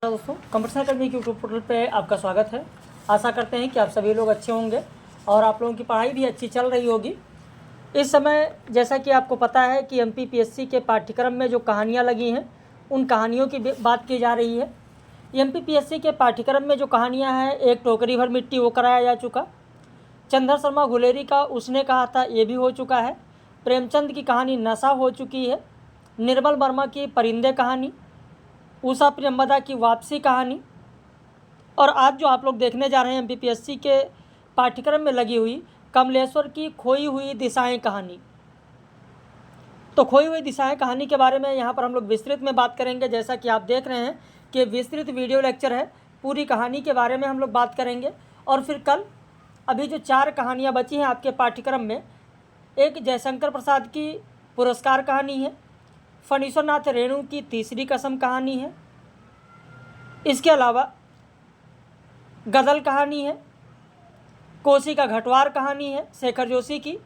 दोस्तों, computer academy के YouTube portal पे आपका स्वागत है। आशा करते हैं कि आप सभी लोग अच्छे होंगे और आप लोगों की पढ़ाई भी अच्छी चल रही होगी। इस समय जैसा कि आपको पता है कि एमपीपीएससी के पाठ्यक्रम में जो कहानियाँ लगी हैं उन कहानियों की बात की जा रही है। एमपीपीएससी के पाठ्यक्रम में जो कहानियाँ हैं, एक टोकरी भर मिट्टी वो कराया जा चुका। चंद्र शर्मा गुलेरी का उसने कहा था ये भी हो चुका है। प्रेमचंद की कहानी नशा हो चुकी है। निर्मल वर्मा की परिंदे कहानी, उषा प्रियंवदा की वापसी कहानी, और आज जो आप लोग देखने जा रहे हैं एमपीपीएससी के पाठ्यक्रम में लगी हुई कमलेश्वर की खोई हुई दिशाएं कहानी। तो खोई हुई दिशाएं कहानी के बारे में यहाँ पर हम लोग विस्तृत में बात करेंगे। जैसा कि आप देख रहे हैं कि विस्तृत वीडियो लेक्चर है, पूरी कहानी के बारे में हम लोग बात करेंगे। और फिर कल अभी जो 4 कहानियाँ बची हैं आपके पाठ्यक्रम में, एक जयशंकर प्रसाद की पुरस्कार कहानी है, फणीश्वरनाथ रेणु की तीसरी कसम कहानी है, इसके अलावा गदल कहानी है, कोसी का घटवार कहानी है शेखर जोशी की।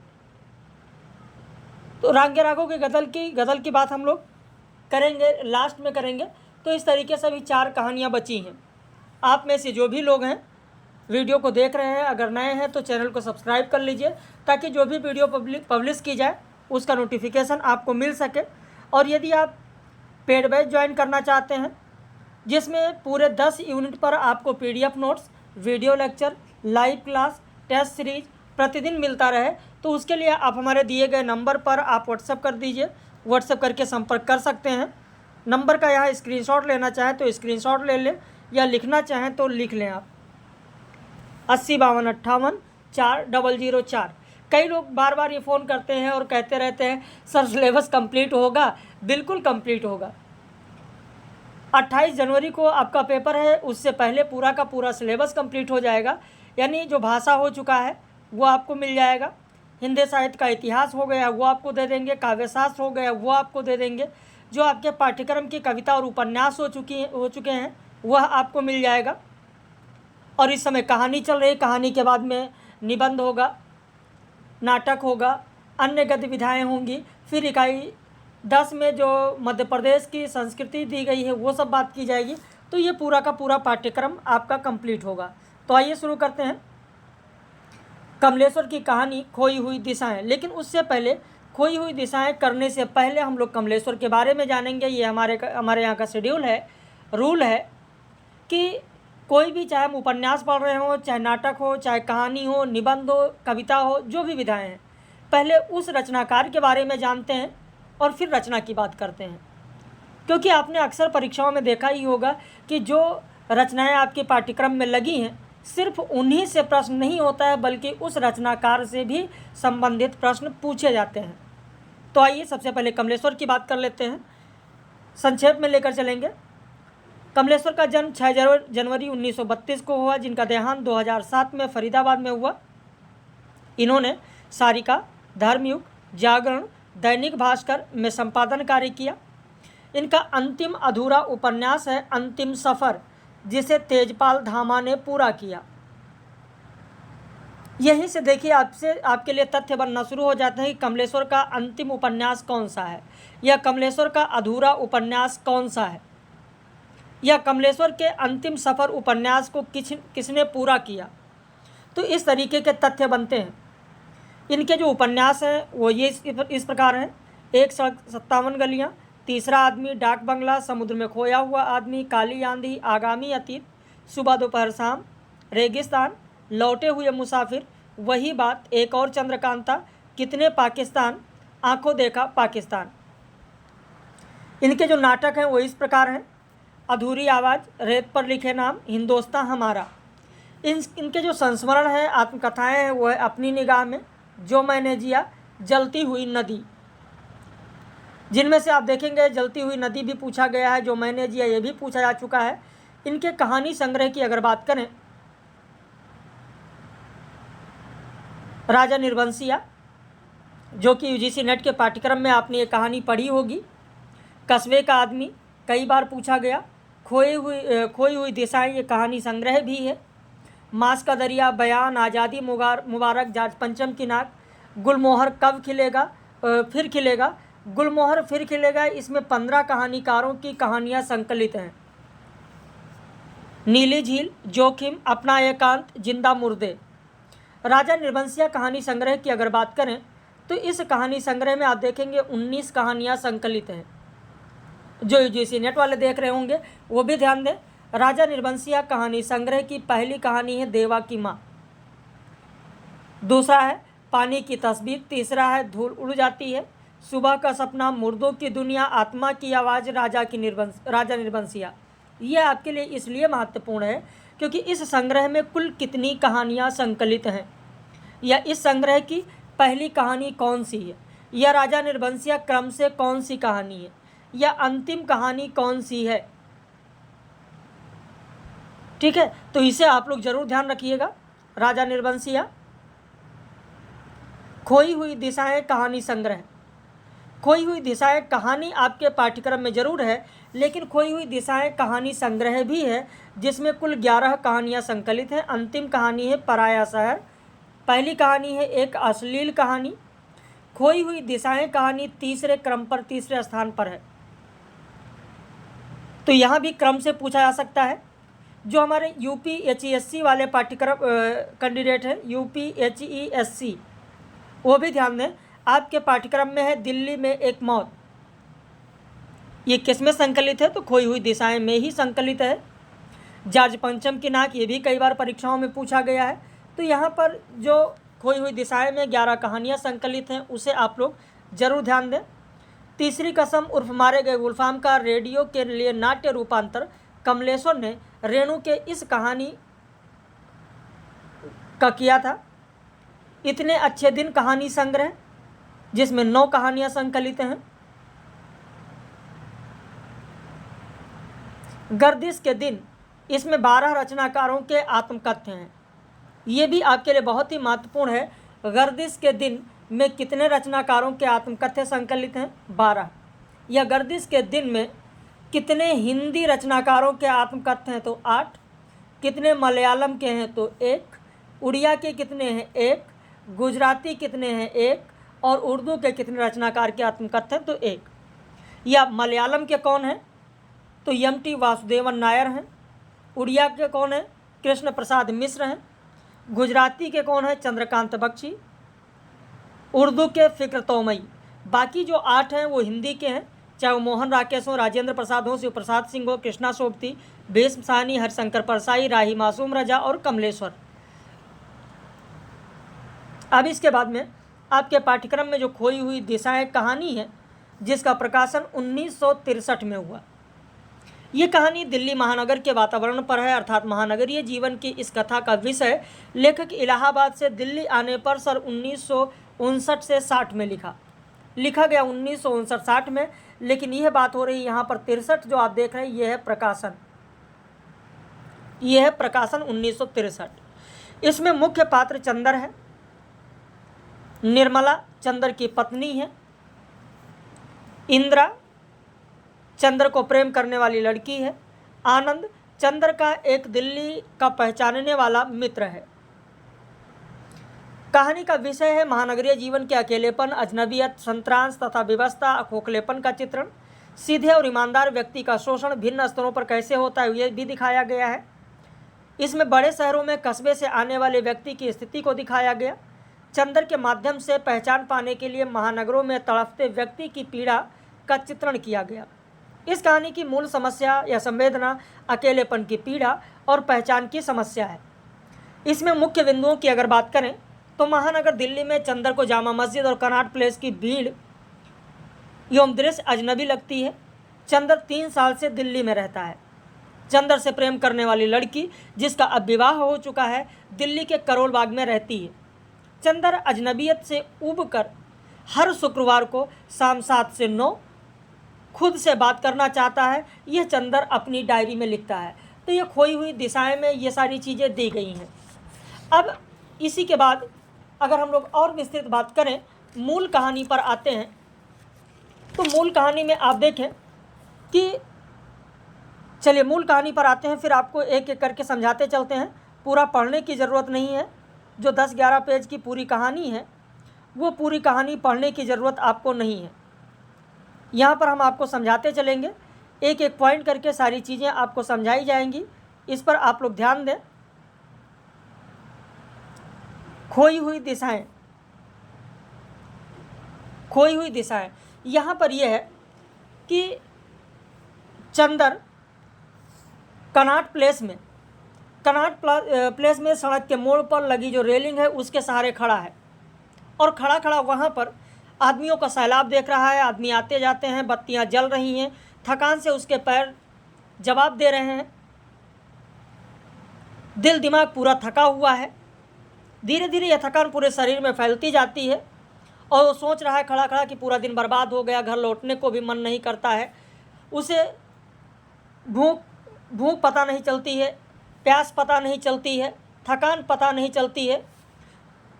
तो रांगे राघव के गदल की बात हम लोग करेंगे, लास्ट में करेंगे। तो इस तरीके से अभी 4 कहानियाँ बची हैं। आप में से जो भी लोग हैं वीडियो को देख रहे हैं, अगर नए हैं तो चैनल को सब्सक्राइब कर लीजिए ताकि जो भी वीडियो पब्लिश की जाए उसका नोटिफिकेशन आपको मिल सके। और यदि आप पेड बैच ज्वाइन करना चाहते हैं जिसमें पूरे 10 यूनिट पर आपको PDF notes, video lecture, live class, test series प्रतिदिन मिलता रहे, तो उसके लिए आप हमारे दिए गए नंबर पर आप व्हाट्सएप कर दीजिए। व्हाट्सएप करके संपर्क कर सकते हैं। नंबर का यहाँ स्क्रीनशॉट लेना चाहें तो स्क्रीनशॉट ले लें, या लिखना चाहें तो लिख लें आप 8052584004। कई लोग बार बार ये फ़ोन करते हैं और कहते रहते हैं सर सिलेबस कंप्लीट होगा। बिल्कुल कंप्लीट होगा। 28 जनवरी को आपका पेपर है, उससे पहले पूरा का पूरा सिलेबस कंप्लीट हो जाएगा। यानी जो भाषा हो चुका है वो आपको मिल जाएगा, हिंदी साहित्य का इतिहास हो गया वो आपको दे देंगे, काव्यशास्त्र हो गया वो आपको दे देंगे, जो आपके पाठ्यक्रम की कविता और उपन्यास हो चुके हैं वह आपको मिल जाएगा। और इस समय कहानी चल रही, कहानी के बाद में निबंध होगा, नाटक होगा, अन्य गतिविधियाँ होंगी। फिर इकाई 10 में जो मध्य प्रदेश की संस्कृति दी गई है वो सब बात की जाएगी। तो ये पूरा का पूरा पाठ्यक्रम आपका कंप्लीट होगा। तो आइए शुरू करते हैं कमलेश्वर की कहानी खोई हुई दिशाएं। लेकिन उससे पहले, खोई हुई दिशाएं करने से पहले हम लोग कमलेश्वर के बारे में जानेंगे। ये हमारे यहाँ का शेड्यूल है, रूल है कि कोई भी, चाहे हम उपन्यास पढ़ रहे हो, चाहे नाटक हो, चाहे कहानी हो, निबंध हो, कविता हो, जो भी विधाएँ हैं, पहले उस रचनाकार के बारे में जानते हैं और फिर रचना की बात करते हैं। क्योंकि आपने अक्सर परीक्षाओं में देखा ही होगा कि जो रचनाएं आपके पाठ्यक्रम में लगी हैं सिर्फ उन्हीं से प्रश्न नहीं होता है, बल्कि उस रचनाकार से भी संबंधित प्रश्न पूछे जाते हैं। तो आइए सबसे पहले कमलेश्वर की बात कर लेते हैं, संक्षेप में लेकर चलेंगे। कमलेश्वर का जन्म 6 जनवरी 1932 को हुआ, जिनका देहांत 2007 में फरीदाबाद में हुआ। इन्होंने सारिका, धर्मयुग, जागरण, दैनिक भास्कर में संपादन कार्य किया। इनका अंतिम अधूरा उपन्यास है अंतिम सफ़र, जिसे तेजपाल धामा ने पूरा किया। यहीं से देखिए आपके लिए तथ्य बनना शुरू हो जाते हैं कि कमलेश्वर का अंतिम उपन्यास कौन सा है, या कमलेश्वर का अधूरा उपन्यास कौन सा है, या कमलेश्वर के अंतिम सफ़र उपन्यास को किसने पूरा किया। तो इस तरीके के तथ्य बनते हैं। इनके जो उपन्यास हैं वो ये इस प्रकार हैं: एक सड़क 57 गलियाँ, तीसरा आदमी, डाक बंगला, समुद्र में खोया हुआ आदमी, काली आंधी, आगामी अतीत, सुबह दोपहर शाम, रेगिस्तान, लौटे हुए मुसाफिर, वही बात, एक और चंद्रकांता, कितने पाकिस्तान, आंखों देखा पाकिस्तान। इनके जो नाटक हैं वो इस प्रकार हैं: अधूरी आवाज़, रेत पर लिखे नाम, हिंदोस्तां हमारा। इनके जो संस्मरण हैं, आत्मकथाएँ हैं, वो है अपनी निगाह में, जो मैंने जिया, जलती हुई नदी। जिनमें से आप देखेंगे जलती हुई नदी भी पूछा गया है, जो मैंने जिया ये भी पूछा जा चुका है। इनके कहानी संग्रह की अगर बात करें, राजा निर्वंशिया, जो कि यूजीसी नेट के पाठ्यक्रम में आपने ये कहानी पढ़ी होगी। कस्बे का आदमी कई बार पूछा गया। खोई हुई दिशाएं ये कहानी संग्रह भी है। मांस का दरिया, बयान, आज़ादी मुबारक, जाट पंचम की नाक, गुलमोहर कब खिलेगा, फिर खिलेगा, गुलमोहर फिर खिलेगा। इसमें 15 कहानीकारों की कहानियाँ संकलित हैं। नीली झील, जोखिम, अपना एकांत, जिंदा मुर्दे। राजा निर्बंसिया कहानी संग्रह की अगर बात करें तो इस कहानी संग्रह में आप देखेंगे 19 कहानियाँ संकलित हैं। जो यूजीसी नेट वाले देख रहे होंगे वो भी ध्यान दें। राजा निर्बंसिया कहानी संग्रह की पहली कहानी है देवा की माँ, दूसरा है पानी की तस्वीर, तीसरा है धूल उड़ जाती है, सुबह का सपना, मुर्दों की दुनिया, आत्मा की आवाज़, राजा निर्बंसिया। ये आपके लिए इसलिए महत्वपूर्ण है क्योंकि इस संग्रह में कुल कितनी कहानियाँ संकलित हैं, या इस संग्रह की पहली कहानी कौन सी है, या राजा निर्बंसिया क्रम से कौन सी कहानी है, या अंतिम कहानी कौन सी है। ठीक है, तो इसे आप लोग जरूर ध्यान रखिएगा। राजा निर्बंसिया, खोई हुई दिशाएं कहानी संग्रह। खोई हुई दिशाएं कहानी आपके पाठ्यक्रम में जरूर है, लेकिन खोई हुई दिशाएं कहानी संग्रह भी है जिसमें कुल 11 कहानियां संकलित हैं। अंतिम कहानी है पराया शहर, पहली कहानी है एक अश्लील कहानी। खोई हुई दिशाएं कहानी तीसरे क्रम पर, तीसरे स्थान पर है। तो यहाँ भी क्रम से पूछा जा सकता है। जो हमारे UPHESC वाले पाठ्यक्रम कैंडिडेट हैं, UPHESC, वो भी ध्यान दें, आपके पाठ्यक्रम में है दिल्ली में एक मौत। ये किस में संकलित है? तो खोई हुई दिशाएं में ही संकलित है। जॉर्ज पंचम की नाक, ये भी कई बार परीक्षाओं में पूछा गया है। तो यहाँ पर जो खोई हुई दिशाएं में 11 कहानियाँ संकलित हैं उसे आप लोग जरूर ध्यान दें। तीसरी कसम उर्फ मारे गए गुलफाम का रेडियो के लिए नाट्य रूपांतर कमलेश्वर ने रेणु के इस कहानी का किया था। इतने अच्छे दिन कहानी संग्रह जिसमें 9 कहानियां संकलित हैं। गर्दिश के दिन, इसमें 12 रचनाकारों के आत्मकथ्य हैं। ये भी आपके लिए बहुत ही महत्वपूर्ण है। गर्दिश के दिन में कितने रचनाकारों के आत्मकथ्य संकलित हैं? 12। या गर्दिश के दिन में कितने हिंदी रचनाकारों के आत्मकथ्य हैं? तो 8। कितने मलयालम के हैं? तो 1। उड़िया के कितने हैं? 1। गुजराती कितने हैं? 1। और उर्दू के कितने रचनाकार के आत्मकथ्य हैं? तो 1। या मलयालम के कौन हैं? तो MT वासुदेवन नायर हैं। उड़िया के कौन हैं? कृष्ण प्रसाद मिश्र हैं। गुजराती के कौन हैं? चंद्रकांत बख्शी। उर्दू के फ़िक्र तोमई। बाकी जो 8 हैं वो हिंदी के हैं, चाहे वो मोहन राकेश हो, राजेंद्र प्रसाद हो, शिव प्रसाद सिंह हो, कृष्णा सोबती, भीष्म साहनी, हरिशंकर परसाई, राही मासूम रजा और कमलेश्वर। अब इसके बाद में आपके पाठ्यक्रम में जो खोई हुई दिशाएं कहानी है जिसका प्रकाशन 1963 में हुआ। ये कहानी दिल्ली महानगर के वातावरण पर है, अर्थात महानगरीय जीवन की इस कथा का विषय लेखक इलाहाबाद से दिल्ली आने पर सन 1959 से 60 में लिखा गया 1959-60 में। लेकिन यह बात हो रही यहाँ पर 63 जो आप देख रहे हैं, यह है प्रकाशन 1963। इसमें मुख्य पात्र चंदर है, निर्मला चंदर की पत्नी है, इंदिरा चंद्र को प्रेम करने वाली लड़की है, आनंद चंद्र का एक दिल्ली का पहचानने वाला मित्र है। कहानी का विषय है महानगरीय जीवन के अकेलेपन, अजनबियत, संत्रांश तथा विवशता, खोखलेपन का चित्रण। सीधे और ईमानदार व्यक्ति का शोषण भिन्न स्तरों पर कैसे होता है ये भी दिखाया गया है। इसमें बड़े शहरों में कस्बे से आने वाले व्यक्ति की स्थिति को दिखाया गया। चंद्र के माध्यम से पहचान पाने के लिए महानगरों में तड़पते व्यक्ति की पीड़ा का चित्रण किया गया। इस कहानी की मूल समस्या या संवेदना अकेलेपन की पीड़ा और पहचान की समस्या है। इसमें मुख्य बिंदुओं की अगर बात करें तो महानगर दिल्ली में चंद्र को जामा मस्जिद और कनॉट प्लेस की भीड़ एवं दृश्य अजनबी लगती है। चंद्र 3 साल से दिल्ली में रहता है। चंद्र से प्रेम करने वाली लड़की जिसका अब विवाह हो चुका है दिल्ली के करोल बाग में रहती है। चंद्र अजनबियत से उब कर हर शुक्रवार को शाम 7 से 9 खुद से बात करना चाहता है। यह चंद्र अपनी डायरी में लिखता है। तो ये खोई हुई दिशाएं में ये सारी चीज़ें दी गई हैं। अब इसी के बाद अगर हम लोग और विस्तृत बात करें, मूल कहानी पर आते हैं। तो मूल कहानी में आप देखें कि चलिए मूल कहानी पर आते हैं, फिर आपको एक एक करके समझाते चलते हैं। पूरा पढ़ने की ज़रूरत नहीं है। जो 10-11 पेज की पूरी कहानी है वो पूरी कहानी पढ़ने की ज़रूरत आपको नहीं है। यहाँ पर हम आपको समझाते चलेंगे, एक एक पॉइंट करके सारी चीज़ें आपको समझाई जाएंगी। इस पर आप लोग ध्यान दें। खोई हुई दिशाएं, खोई हुई दिशाएं, यहाँ पर यह है कि चंदर कनॉट प्लेस में, प्लेस में सड़क के मोड़ पर लगी जो रेलिंग है उसके सहारे खड़ा है और खड़ा खड़ा वहाँ पर आदमियों का सैलाब देख रहा है। आदमी आते जाते हैं, बत्तियाँ जल रही हैं, थकान से उसके पैर जवाब दे रहे हैं, दिल दिमाग पूरा थका हुआ है। धीरे धीरे यह थकान पूरे शरीर में फैलती जाती है और वो सोच रहा है खड़ा खड़ा कि पूरा दिन बर्बाद हो गया, घर लौटने को भी मन नहीं करता है। उसे भूख पता नहीं चलती है, प्यास पता नहीं चलती है, थकान पता नहीं चलती है।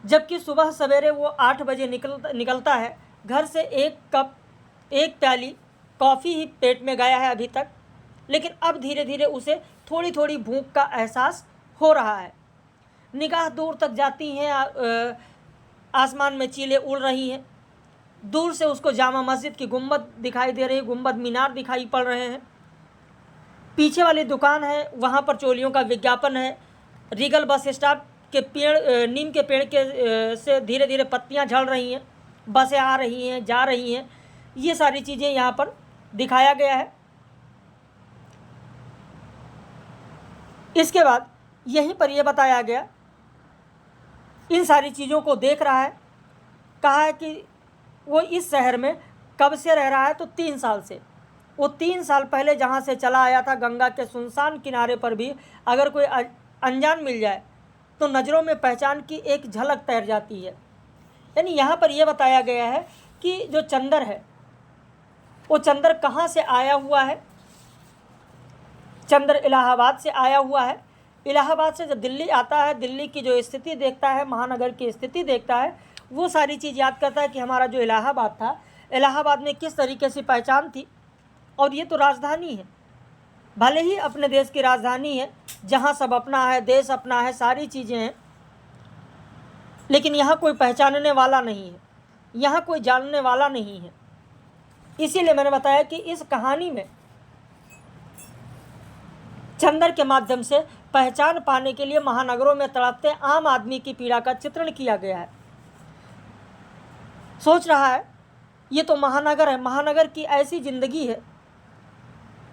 जबकि सुबह सवेरे वो 8 बजे निकलता है घर से, एक प्याली कॉफ़ी ही पेट में गया है अभी तक, लेकिन अब धीरे धीरे उसे थोड़ी थोड़ी भूख का एहसास हो रहा है। निगाह दूर तक जाती हैं, आसमान में चीलें उड़ रही हैं। दूर से उसको जामा मस्जिद की गुंबद दिखाई दे रही है, गुंबद मीनार दिखाई पड़ रहे हैं। पीछे वाली दुकान है, वहाँ पर चोलियों का विज्ञापन है। रीगल बस स्टॉप के पेड़, नीम के पेड़ के से धीरे धीरे पत्तियाँ झड़ रही हैं, बसें आ रही हैं, जा रही हैं। ये सारी चीज़ें यहाँ पर दिखाया गया है। इसके बाद यहीं पर यह बताया गया, इन सारी चीज़ों को देख रहा है। कहा है कि वो इस शहर में कब से रह रहा है, तो 3 साल से। वो 3 साल पहले जहाँ से चला आया था, गंगा के सुनसान किनारे पर भी अगर कोई अनजान मिल जाए तो नज़रों में पहचान की एक झलक तैर जाती है। यानी यहाँ पर यह बताया गया है कि जो चंदर है वो चंदर कहाँ से आया हुआ है। चंदर इलाहाबाद से आया हुआ है। इलाहाबाद से जब दिल्ली आता है, दिल्ली की जो स्थिति देखता है, महानगर की स्थिति देखता है, वो सारी चीज़ याद करता है कि हमारा जो इलाहाबाद था, इलाहाबाद में किस तरीके से पहचान थी। और ये तो राजधानी है, भले ही अपने देश की राजधानी है, जहाँ सब अपना है, देश अपना है, सारी चीज़ें हैं, लेकिन यहाँ कोई पहचानने वाला नहीं है, यहाँ कोई जानने वाला नहीं है। इसीलिए मैंने बताया कि इस कहानी में चंदर के माध्यम से पहचान पाने के लिए महानगरों में तड़पते आम आदमी की पीड़ा का चित्रण किया गया है। सोच रहा है ये तो महानगर है, महानगर की ऐसी ज़िंदगी है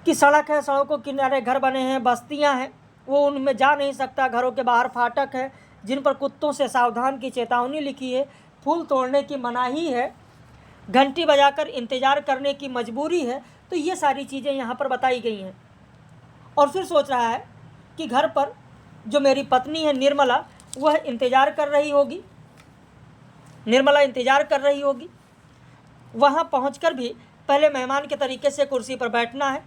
कि सड़क है, सड़कों के किनारे घर बने हैं, बस्तियां हैं, वो उनमें जा नहीं सकता। घरों के बाहर फाटक है जिन पर कुत्तों से सावधान की चेतावनी लिखी है, फूल तोड़ने की मनाही है, घंटी बजाकर इंतज़ार करने की मजबूरी है। तो ये सारी चीज़ें यहाँ पर बताई गई हैं। और फिर सोच रहा है कि घर पर जो मेरी पत्नी है निर्मला, वह इंतज़ार कर रही होगी, निर्मला इंतज़ार कर रही होगी। वहाँ पहुँचकर भी पहले मेहमान के तरीके से कुर्सी पर बैठना है,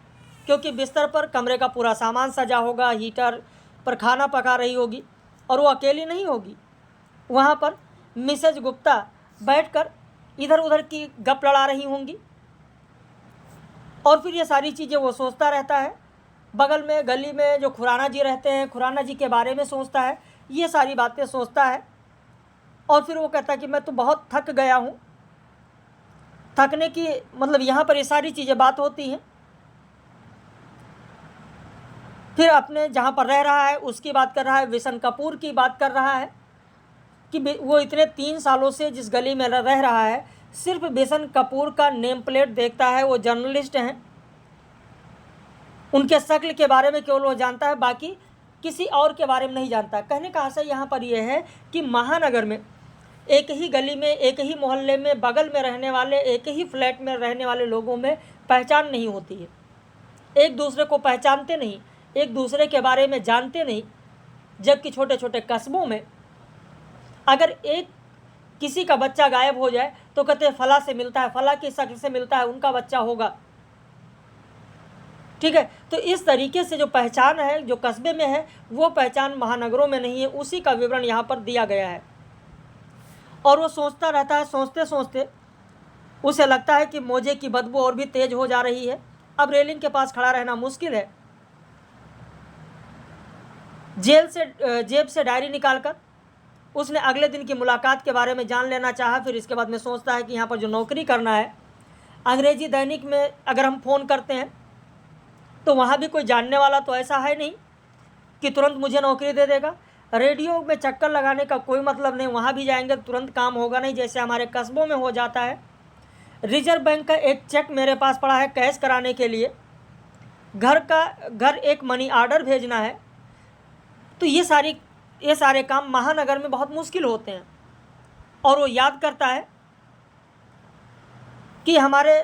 क्योंकि बिस्तर पर कमरे का पूरा सामान सजा होगा, हीटर पर खाना पका रही होगी और वो अकेली नहीं होगी। वहाँ पर मिसेज गुप्ता बैठकर इधर उधर की गप लड़ा रही होंगी। और फिर ये सारी चीज़ें वो सोचता रहता है। बगल में गली में जो खुराना जी रहते हैं, खुराना जी के बारे में सोचता है, ये सारी बातें सोचता है। और फिर वो कहता है कि मैं तो बहुत थक गया हूँ। थकने की मतलब यहाँ पर ये सारी चीज़ें बात होती हैं। फिर अपने जहाँ पर रह रहा है उसकी बात कर रहा है, बिशन कपूर की बात कर रहा है कि वो इतने 3 सालों से जिस गली में रह रहा है, सिर्फ बिशन कपूर का नेम प्लेट देखता है। वो जर्नलिस्ट हैं, उनके शक्ल के बारे में केवल वो जानता है, बाकी किसी और के बारे में नहीं जानता। कहने का आशय यहाँ पर यह है कि महानगर में एक ही गली में, एक ही मोहल्ले में, बगल में रहने वाले, एक ही फ्लैट में रहने वाले लोगों में पहचान नहीं होती है। एक दूसरे को पहचानते नहीं, एक दूसरे के बारे में जानते नहीं। जबकि छोटे छोटे कस्बों में अगर किसी का बच्चा गायब हो जाए तो कहते हैं फला से मिलता है, फला की शक्ल से मिलता है, उनका बच्चा होगा। ठीक है, तो इस तरीके से जो पहचान है, जो कस्बे में है, वो पहचान महानगरों में नहीं है। उसी का विवरण यहाँ पर दिया गया है। और वो सोचता रहता है, सोचते सोचते उसे लगता है कि मोजे की बदबू और भी तेज हो जा रही है। अब रेलिंग के पास खड़ा रहना मुश्किल है। जेब से डायरी निकालकर उसने अगले दिन की मुलाकात के बारे में जान लेना चाहा। फिर इसके बाद में सोचता है कि यहाँ पर जो नौकरी करना है, अंग्रेजी दैनिक में अगर हम फ़ोन करते हैं तो वहाँ भी कोई जानने वाला तो ऐसा है नहीं। कि तुरंत मुझे नौकरी दे देगा। रेडियो में चक्कर लगाने का कोई मतलब नहीं, वहाँ भी जाएंगे तो तुरंत काम होगा नहीं, जैसे हमारे कस्बों में हो जाता है। रिजर्व बैंक का एक चेक मेरे पास पड़ा है कैश कराने के लिए, घर एक मनी ऑर्डर भेजना है, तो ये सारे काम महानगर में बहुत मुश्किल होते हैं। और वो याद करता है कि हमारे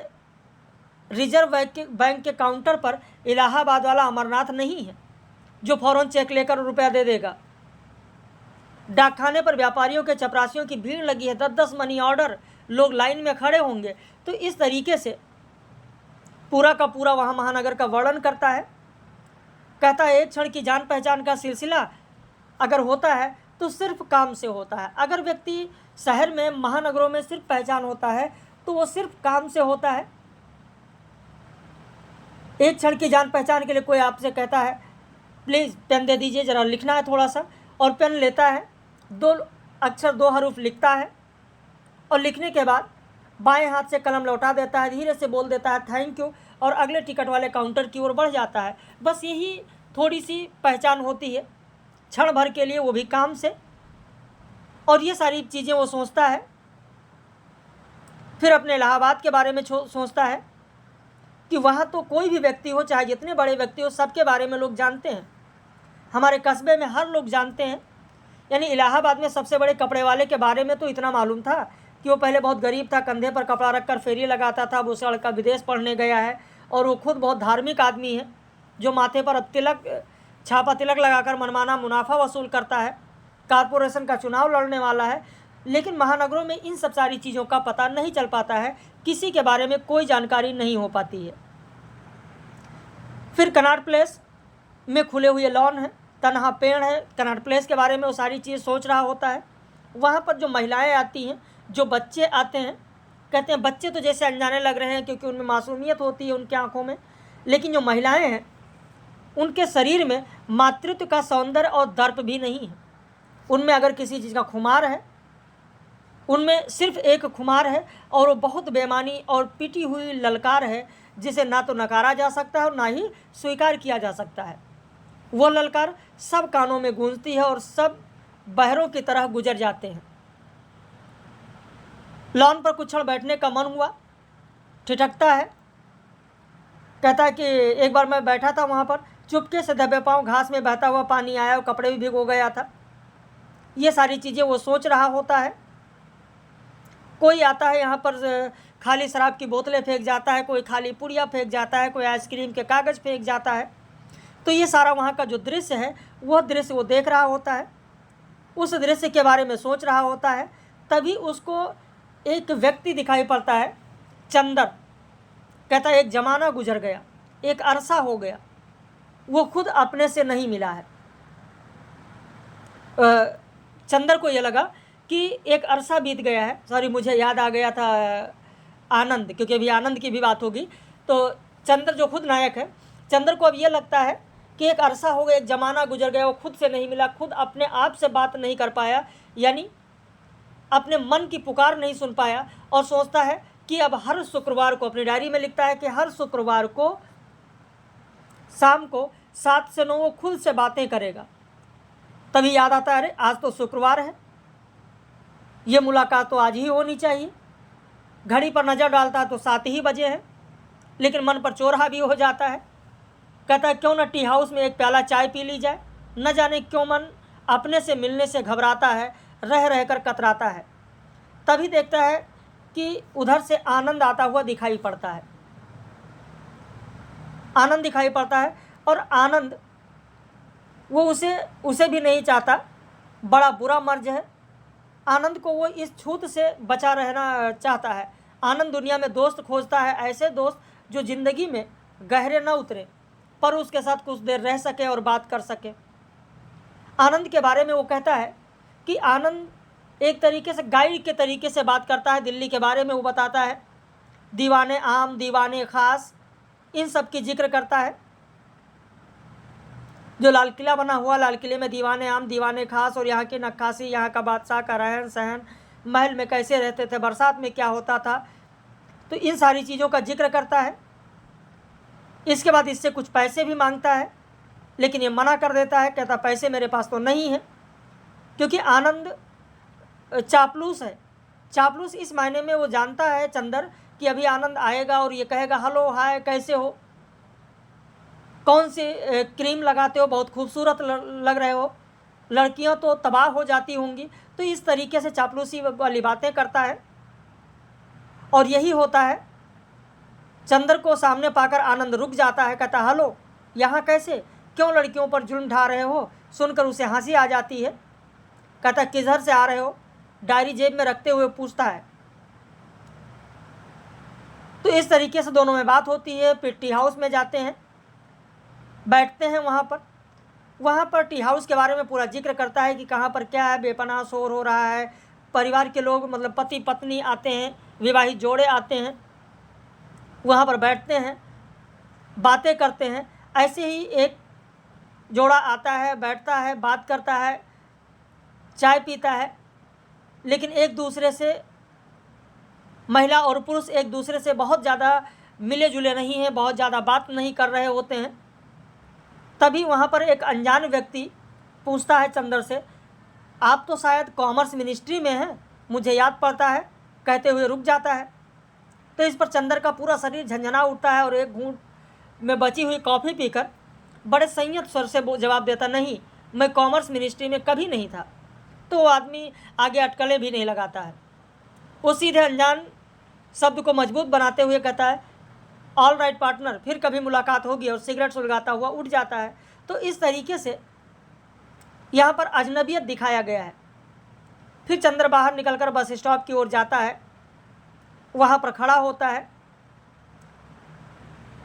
रिजर्व बैंक के काउंटर पर इलाहाबाद वाला अमरनाथ नहीं है जो फ़ौरन चेक लेकर रुपया दे देगा। डाकखाने पर व्यापारियों के चपरासियों की भीड़ लगी है, 10-10 मनी ऑर्डर, लोग लाइन में खड़े होंगे। तो इस तरीके से पूरा का पूरा वहाँ महानगर का वर्णन करता है। कहता है एक क्षण की जान पहचान का सिलसिला अगर होता है तो सिर्फ काम से होता है। अगर व्यक्ति शहर में महानगरों में सिर्फ पहचान होता है तो वो सिर्फ काम से होता है। एक क्षण की जान पहचान के लिए कोई आपसे कहता है प्लीज़ पेन दे दीजिए, ज़रा लिखना है थोड़ा सा, और पेन लेता है, 2 अक्षर 2 हरूफ लिखता है, और लिखने के बाद बाएं हाथ से कलम लौटा देता है, धीरे से बोल देता है थैंक यू, और अगले टिकट वाले काउंटर की ओर बढ़ जाता है। बस यही थोड़ी सी पहचान होती है क्षण भर के लिए, वो भी काम से। और ये सारी चीज़ें वो सोचता है। फिर अपने इलाहाबाद के बारे में सोचता है कि वहाँ तो कोई भी व्यक्ति हो, चाहे जितने बड़े व्यक्ति हो, सबके बारे में लोग जानते हैं। हमारे कस्बे में हर लोग जानते हैं। यानी इलाहाबाद में सबसे बड़े कपड़े वाले के बारे में तो इतना मालूम था कि वो पहले बहुत गरीब था, कंधे पर कपड़ा रखकर फेरी लगाता था। वो लड़का विदेश पढ़ने गया है, और वो खुद बहुत धार्मिक आदमी है जो माथे पर छापा तिलक लगाकर मनमाना मुनाफा वसूल करता है, कारपोरेशन का चुनाव लड़ने वाला है। लेकिन महानगरों में इन सब सारी चीज़ों का पता नहीं चल पाता है, किसी के बारे में कोई जानकारी नहीं हो पाती है। फिर कनॉट प्लेस में खुले हुए लॉन है, तनहा पेड़ है, कनॉट प्लेस के बारे में वो सारी चीज़ सोच रहा होता है। वहाँ पर जो महिलाएं आती हैं, जो बच्चे आते हैं, कहते हैं बच्चे तो जैसे अनजाने लग रहे हैं क्योंकि उनमें मासूमियत होती है उनकी आँखों में, लेकिन जो महिलाएं हैं उनके शरीर में मातृत्व का सौंदर्य और दर्प भी नहीं है। उनमें अगर किसी चीज़ का खुमार है, उनमें सिर्फ एक खुमार है, और वो बहुत बेमानी और पिटी हुई ललकार है जिसे ना तो नकारा जा सकता है और ना ही स्वीकार किया जा सकता है। वो ललकार सब कानों में गूंजती है और सब बहरों की तरह गुजर जाते हैं। लॉन पर कुछ क्षण बैठने का मन हुआ, ठिठकता है। कहता है कि एक बार मैं बैठा था वहाँ पर, चुपके से दबे पाँव घास में बहता हुआ पानी आया और कपड़े भी भिगो गया था। ये सारी चीज़ें वो सोच रहा होता है। कोई आता है यहाँ पर खाली शराब की बोतलें फेंक जाता है, कोई खाली पुड़िया फेंक जाता है, कोई आइसक्रीम के कागज़ फेंक जाता है। तो ये सारा वहाँ का जो दृश्य है, वह दृश्य वो देख रहा होता है, उस दृश्य के बारे में सोच रहा होता है। तभी उसको एक व्यक्ति दिखाई पड़ता है, चंदर। कहता है एक ज़माना गुजर गया, एक अरसा हो गया, वो खुद अपने से नहीं मिला है। चंदर को ये लगा कि एक अरसा बीत गया है। सॉरी, मुझे याद आ गया था आनंद, क्योंकि अभी आनंद की भी बात होगी। तो चंदर जो खुद नायक है, चंदर को अब ये लगता है कि एक अरसा हो गया, एक ज़माना गुजर गया, वो खुद से नहीं मिला, खुद अपने आप से बात नहीं कर पाया, यानी अपने मन की पुकार नहीं सुन पाया। और सोचता है कि अब हर शुक्रवार को, अपनी डायरी में लिखता है कि हर शुक्रवार को शाम को 7 से 9 वो खुद से बातें करेगा। तभी याद आता है अरे आज तो शुक्रवार है, ये मुलाकात तो आज ही होनी चाहिए। घड़ी पर नज़र डालता है तो 7 ही बजे हैं, लेकिन मन पर चोरहा भी हो जाता है। कहता है क्यों न टी हाउस में एक प्याला चाय पी ली जाए। न जाने क्यों मन अपने से मिलने से घबराता है, रह रहकर कतराता है। तभी देखता है कि उधर से आनंद आता हुआ दिखाई पड़ता है। आनंद दिखाई पड़ता है, और आनंद वो उसे भी नहीं चाहता, बड़ा बुरा मर्ज है। आनंद को वो इस छूत से बचा रहना चाहता है। आनंद दुनिया में दोस्त खोजता है, ऐसे दोस्त जो ज़िंदगी में गहरे न उतरे पर उसके साथ कुछ देर रह सके और बात कर सके। आनंद के बारे में वो कहता है कि आनंद एक तरीके से गाइड के तरीके से बात करता है। दिल्ली के बारे में वो बताता है, दीवाने आम, दीवाने ख़ास, इन सब की जिक्र करता है। जो लाल किला बना हुआ, लाल किले में दीवाने आम, दीवाने ख़ास, और यहाँ की नक्काशी, यहाँ का बादशाह का रहन सहन, महल में कैसे रहते थे, बरसात में क्या होता था, तो इन सारी चीज़ों का जिक्र करता है। इसके बाद इससे कुछ पैसे भी मांगता है। लेकिन ये मना कर देता है, कहता पैसे मेरे पास तो नहीं है, क्योंकि आनंद चापलूस है। चापलूस इस मायने में वो जानता है चंदर कि अभी आनंद आएगा और ये कहेगा हेलो हाय कैसे हो, कौन सी क्रीम लगाते हो, बहुत खूबसूरत लग रहे हो, लड़कियां तो तबाह हो जाती होंगी। तो इस तरीके से चापलूसी वाली बातें करता है। और यही होता है, चंदर को सामने पाकर आनंद रुक जाता है, कहता हेलो यहाँ कैसे, क्यों लड़कियों पर जुल्म ढा रहे हो। सुनकर उसे हंसी आ जाती है। कहता किधर से आ रहे हो, डायरी जेब में रखते हुए पूछता है। तो इस तरीके से दोनों में बात होती है। फिर टी हाउस में जाते हैं, बैठते हैं। वहाँ पर टी हाउस के बारे में पूरा जिक्र करता है कि कहाँ पर क्या है, बेपनाह शोर हो रहा है, परिवार के लोग मतलब पति पत्नी आते हैं, विवाहित जोड़े आते हैं, वहाँ पर बैठते हैं, बातें करते हैं। ऐसे ही एक जोड़ा आता है, बैठता है, बात करता है, चाय पीता है, लेकिन एक दूसरे से महिला और पुरुष एक दूसरे से बहुत ज़्यादा मिले जुले नहीं हैं, बहुत ज़्यादा बात नहीं कर रहे होते हैं। तभी वहाँ पर एक अनजान व्यक्ति पूछता है चंदर से, आप तो शायद कॉमर्स मिनिस्ट्री में हैं, मुझे याद पड़ता है, कहते हुए रुक जाता है। तो इस पर चंदर का पूरा शरीर झंझना उठता है और एक घूंट में बची हुई कॉफ़ी पीकर बड़े संयत स्वर से जवाब देता, नहीं मैं कॉमर्स मिनिस्ट्री में कभी नहीं था। तो वो आदमी आगे अटकलें भी नहीं लगाता है, वो सीधे अनजान शब्द को मजबूत बनाते हुए कहता है ऑल राइट पार्टनर, फिर कभी मुलाकात होगी, और सिगरेट सुलगाता हुआ उठ जाता है। तो इस तरीके से यहाँ पर अजनबियत दिखाया गया है। फिर चंद्र बाहर निकलकर बस स्टॉप की ओर जाता है, वहाँ पर खड़ा होता है,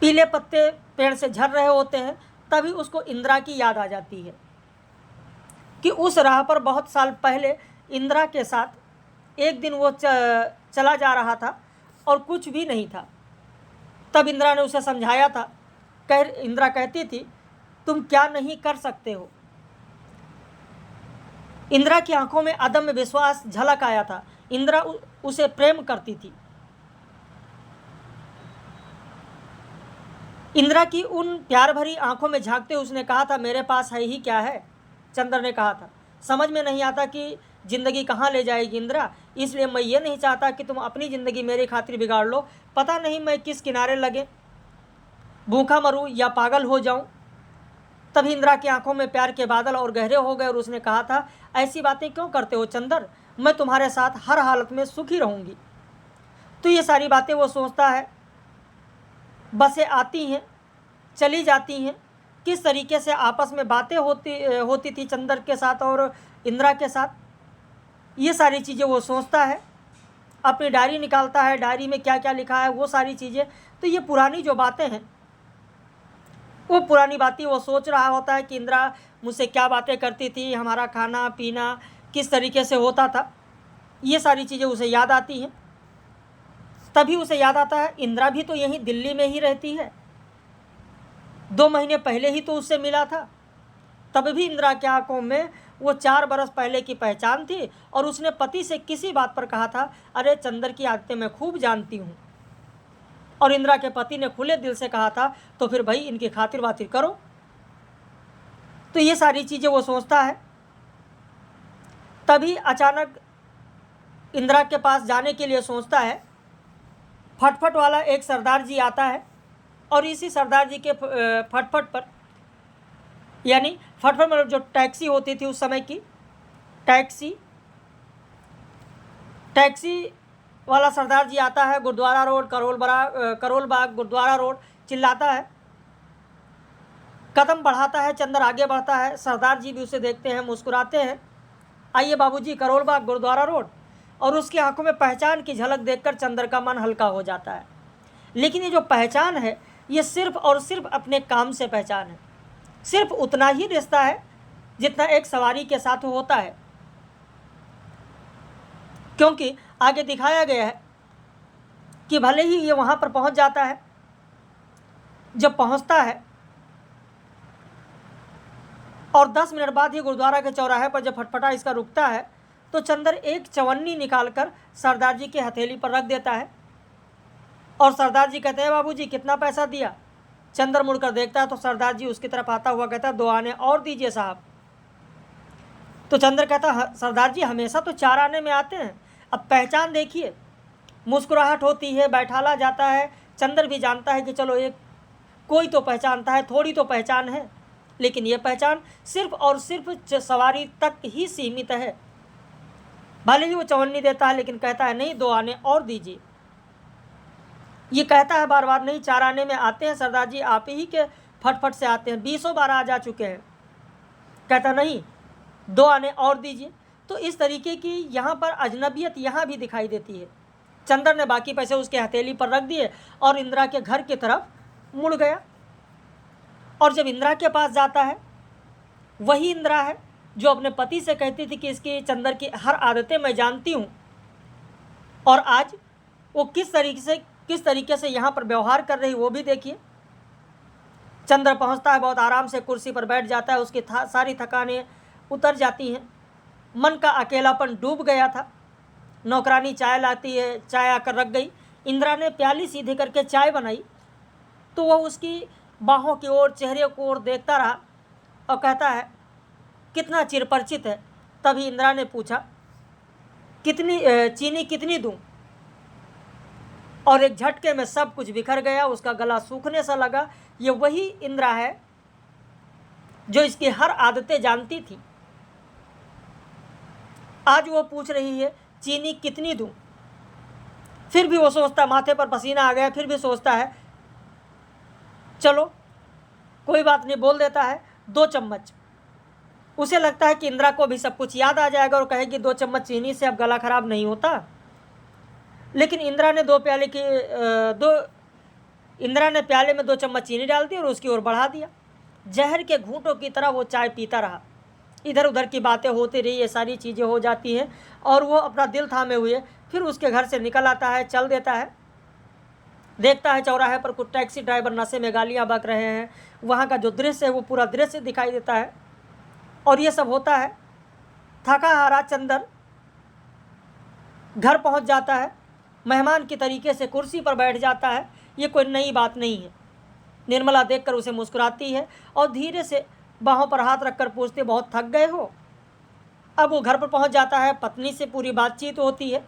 पीले पत्ते पेड़ से झड़ रहे होते हैं। तभी उसको इंदिरा की याद आ जाती है कि उस राह पर बहुत साल पहले इंदिरा के साथ एक दिन वो चला जा रहा था और कुछ भी नहीं था। तब इंदिरा ने उसे समझाया था। इंदिरा कहती थी तुम क्या नहीं कर सकते हो। इंदिरा की आंखों में अदम्य विश्वास झलक आया था। इंदिरा उसे प्रेम करती थी। इंदिरा की उन प्यार भरी आंखों में झांकते उसने कहा था मेरे पास है ही क्या है। चंद्र ने कहा था समझ में नहीं आता कि ज़िंदगी कहाँ ले जाएगी इंदिरा, इसलिए मैं ये नहीं चाहता कि तुम अपनी ज़िंदगी मेरी खातिर बिगाड़ लो। पता नहीं मैं किस किनारे लगे, भूखा मरूं या पागल हो जाऊं। तभी इंदिरा की आंखों में प्यार के बादल और गहरे हो गए और उसने कहा था ऐसी बातें क्यों करते हो चंदर, मैं तुम्हारे साथ हर हालत में सुखी रहूँगी। तो ये सारी बातें वो सोचता है। बसें आती हैं, चली जाती हैं, किस तरीके से आपस में बातें होती थी चंदर के साथ और इंदिरा के साथ, ये सारी चीज़ें वो सोचता है। अपनी डायरी निकालता है, डायरी में क्या क्या लिखा है वो सारी चीज़ें। तो ये पुरानी जो बातें हैं, वो पुरानी बातें वो सोच रहा होता है कि इंदिरा मुझसे क्या बातें करती थी, हमारा खाना पीना किस तरीके से होता था, ये सारी चीज़ें उसे याद आती हैं। तभी उसे याद आता है इंदिरा भी तो यहीं दिल्ली में ही रहती है, 2 महीने पहले ही तो उससे मिला था। तब भी इंदिरा की आंखों में वो 4 बरस पहले की पहचान थी और उसने पति से किसी बात पर कहा था अरे चंदर की आदतें मैं खूब जानती हूँ। और इंदिरा के पति ने खुले दिल से कहा था तो फिर भाई इनकी खातिर वातिर करो। तो ये सारी चीज़ें वो सोचता है। तभी अचानक इंदिरा के पास जाने के लिए सोचता है, फटफट वाला एक सरदार जी आता है और इसी सरदार जी के फटफट पर, यानी फटफट मतलब जो टैक्सी होती थी उस समय की, टैक्सी वाला सरदार जी आता है। गुरुद्वारा रोड, करोल बाग गुरुद्वारा रोड चिल्लाता है, कदम बढ़ाता है, चंदर आगे बढ़ता है। सरदार जी भी उसे देखते हैं, मुस्कुराते हैं, आइए बाबूजी करोल बाग गुरुद्वारा रोड। और उसकी आंखों में पहचान की झलक देखकर चंदर का मन हल्का हो जाता है। लेकिन ये जो पहचान है ये सिर्फ और सिर्फ अपने काम से पहचान है, सिर्फ उतना ही रिश्ता है जितना एक सवारी के साथ होता है। क्योंकि आगे दिखाया गया है कि भले ही ये वहाँ पर पहुँच जाता है, जब पहुँचता है और 10 मिनट बाद ही गुरुद्वारा के चौराहे पर जब फटफटा इसका रुकता है तो चंदर एक चवन्नी निकालकर सरदार जी की हथेली पर रख देता है। और सरदार जी कहते हैं बाबूजी कितना पैसा दिया। चंद्र मुड़कर देखता है तो सरदार जी उसकी तरफ आता हुआ कहता है 2 आने और दीजिए साहब। तो चंद्र कहता है सरदार जी हमेशा तो 4 आने में आते हैं, अब पहचान देखिए। मुस्कुराहट होती है, बैठाला जाता है। चंद्र भी जानता है कि चलो एक कोई तो पहचानता है, थोड़ी तो पहचान है, लेकिन ये पहचान सिर्फ और सिर्फ सवारी तक ही सीमित है। भले ही वो चवन्नी देता है लेकिन कहता है नहीं 2 आने और दीजिए। ये कहता है बार बार नहीं 4 आने में आते हैं सरदार जी, आप ही के फटफट से आते हैं, 20 बार आ जा चुके हैं। कहता नहीं 2 आने और दीजिए। तो इस तरीके की यहाँ पर अजनबियत यहाँ भी दिखाई देती है। चंद्र ने बाकी पैसे उसके हथेली पर रख दिए और इंदिरा के घर की तरफ मुड़ गया। और जब इंदिरा के पास जाता है, वही इंदिरा है जो अपने पति से कहती थी कि इसकी चंद्र की हर आदतें मैं जानती हूँ, और आज वो किस तरीके से यहाँ पर व्यवहार कर रही वो भी देखिए। चंद्र पहुँचता है, बहुत आराम से कुर्सी पर बैठ जाता है, उसकी सारी थकानें उतर जाती हैं। मन का अकेलापन डूब गया था। नौकरानी चाय लाती है, चाय आकर रख गई। इंदिरा ने प्याली सीधे करके चाय बनाई तो वह उसकी बाहों की ओर, चेहरे की ओर देखता रहा और कहता है कितना चिरपरिचित है। तभी इंदिरा ने पूछा चीनी कितनी दूं? और एक झटके में सब कुछ बिखर गया, उसका गला सूखने सा लगा। ये वही इंदिरा है जो इसकी हर आदतें जानती थी। आज वो पूछ रही है चीनी कितनी दूं? फिर भी वो सोचता, माथे पर पसीना आ गया, फिर भी सोचता है चलो कोई बात नहीं, बोल देता है 2 चम्मच। उसे लगता है कि इंदिरा को भी सब कुछ याद आ जाएगा और कहेगी 2 चम्मच चीनी से अब गला खराब नहीं होता। लेकिन इंदिरा ने इंदिरा ने प्याले में 2 चम्मच चीनी डाल दी और उसकी ओर बढ़ा दिया। जहर के घूंटों की तरह वो चाय पीता रहा। इधर उधर की बातें होती रही, ये सारी चीज़ें हो जाती हैं और वो अपना दिल थामे हुए फिर उसके घर से निकल आता है, चल देता है। देखता है चौराहे पर कुछ टैक्सी ड्राइवर नशे में गालियाँ बक रहे हैं। वहाँ का जो दृश्य है वो पूरा दृश्य दिखाई देता है। और ये सब होता है। थका हारा चंद्र घर पहुँच जाता है, मेहमान की तरीके से कुर्सी पर बैठ जाता है। ये कोई नई बात नहीं है। निर्मला देखकर उसे मुस्कुराती है और धीरे से बाहों पर हाथ रखकर पूछती बहुत थक गए हो? अब वो घर पर पहुंच जाता है, पत्नी से पूरी बातचीत होती है।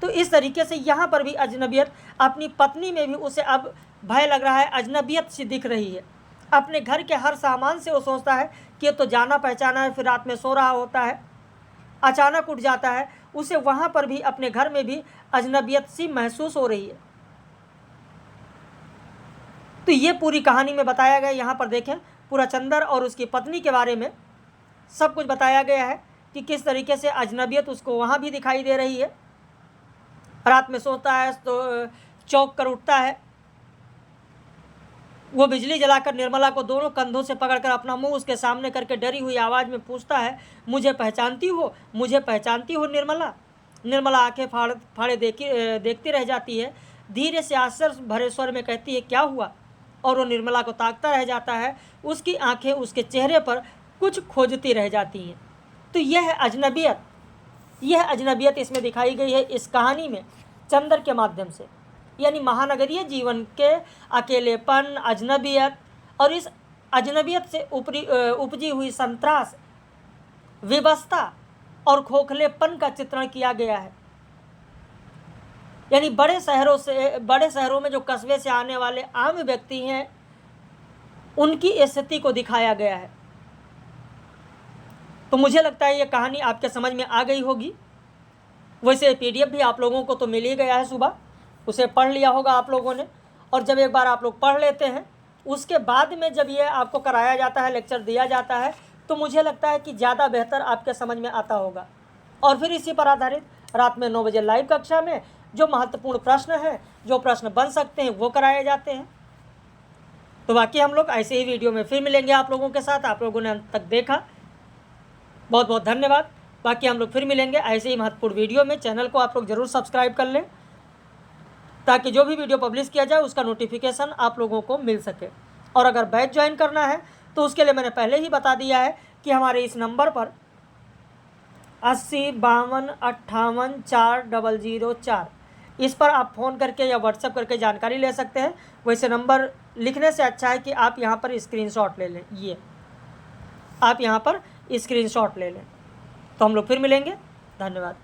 तो इस तरीके से यहाँ पर भी अजनबियत, अपनी पत्नी में भी उसे अब भय लग रहा है, अजनबियत सी दिख रही है। अपने घर के हर सामान से वो सोचता है कि ये तो जाना पहचाना है, फिर रात में सो रहा होता है, अचानक उठ जाता है। उसे वहाँ पर भी, अपने घर में भी अजनबियत सी महसूस हो रही है। तो ये पूरी कहानी में बताया गया। यहाँ पर देखें पूरा चंद्र और उसकी पत्नी के बारे में सब कुछ बताया गया है कि किस तरीके से अजनबियत उसको वहाँ भी दिखाई दे रही है। रात में सोता है तो चौंक कर उठता है। वो बिजली जलाकर निर्मला को दोनों कंधों से पकड़कर अपना मुंह उसके सामने करके डरी हुई आवाज़ में पूछता है मुझे पहचानती हो, मुझे पहचानती हो निर्मला? निर्मला आंखें फाड़े देखती रह जाती है। धीरे से आश्चर्य भरे स्वर में कहती है क्या हुआ? और वो निर्मला को ताकता रह जाता है। उसकी आंखें उसके चेहरे पर कुछ खोजती रह जाती हैं। तो यह अजनबियत इसमें दिखाई गई है इस कहानी में चंद्र के माध्यम से। यानी महानगरीय जीवन के अकेलेपन, अजनबियत और इस अजनबियत से उपजी हुई संत्रास, विवशता और खोखलेपन का चित्रण किया गया है। यानी बड़े शहरों में जो कस्बे से आने वाले आम व्यक्ति हैं, उनकी स्थिति को दिखाया गया है। तो मुझे लगता है ये कहानी आपके समझ में आ गई होगी। वैसे PDF भी आप लोगों को तो मिल ही गया है, सुबह उसे पढ़ लिया होगा आप लोगों ने। और जब एक बार आप लोग पढ़ लेते हैं, उसके बाद में जब ये आपको कराया जाता है, लेक्चर दिया जाता है, तो मुझे लगता है कि ज़्यादा बेहतर आपके समझ में आता होगा। और फिर इसी पर आधारित रात में 9 बजे लाइव कक्षा में जो महत्वपूर्ण प्रश्न हैं, जो प्रश्न बन सकते हैं, वो कराए जाते हैं। तो बाकी हम लोग ऐसे ही वीडियो में फिर मिलेंगे आप लोगों के साथ। आप लोगों ने अंत तक देखा, बहुत बहुत धन्यवाद। बाकी हम लोग फिर मिलेंगे ऐसे ही महत्वपूर्ण वीडियो में। चैनल को आप लोग ज़रूर सब्सक्राइब कर लें ताकि जो भी वीडियो पब्लिश किया जाए उसका नोटिफिकेशन आप लोगों को मिल सके। और अगर बैच ज्वाइन करना है तो उसके लिए मैंने पहले ही बता दिया है कि हमारे इस नंबर पर 80 52 58 4 004 इस पर आप फ़ोन करके या व्हाट्सएप करके जानकारी ले सकते हैं। वैसे नंबर लिखने से अच्छा है कि आप यहाँ पर स्क्रीनशॉट ले लें, ये आप यहाँ पर स्क्रीनशॉट ले लें। तो हम लोग फिर मिलेंगे, धन्यवाद।